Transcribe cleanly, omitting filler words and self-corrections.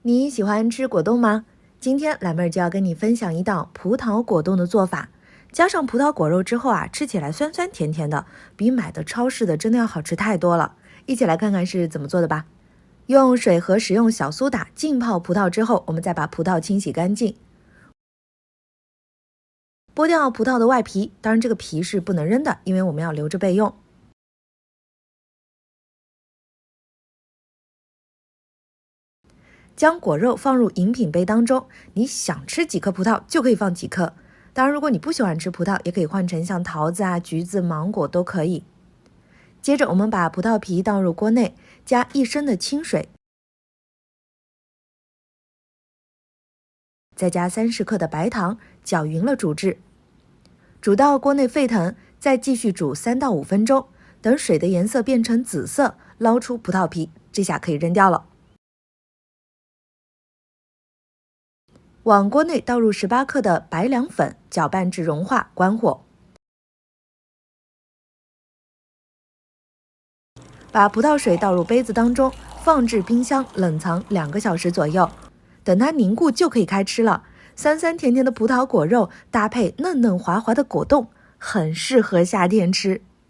你喜欢吃果冻吗？今天蓝妹儿就要跟你分享一道葡萄果冻的做法。加上葡萄果肉之后吃起来酸酸甜甜的，比买的超市的真的要好吃太多了。一起来看看是怎么做的吧。用水和食用小苏打浸泡葡萄之后，我们再把葡萄清洗干净，剥掉葡萄的外皮，当然这个皮是不能扔的，因为我们要留着备用。将果肉放入饮品杯当中，你想吃几颗葡萄就可以放几颗。当然，如果你不喜欢吃葡萄，也可以换成像桃子橘子、芒果都可以。接着，我们把葡萄皮倒入锅内，加1升的清水，再加30克的白糖，搅匀了煮至。煮到锅内沸腾，再继续煮3到5分钟，等水的颜色变成紫色，捞出葡萄皮，这下可以扔掉了。往锅内倒入18克的白凉粉，搅拌至融化，关火。把葡萄水倒入杯子当中，放置冰箱冷藏2个小时左右，等它凝固就可以开吃了。酸酸甜甜的葡萄果肉搭配嫩嫩滑滑的果冻，很适合夏天吃。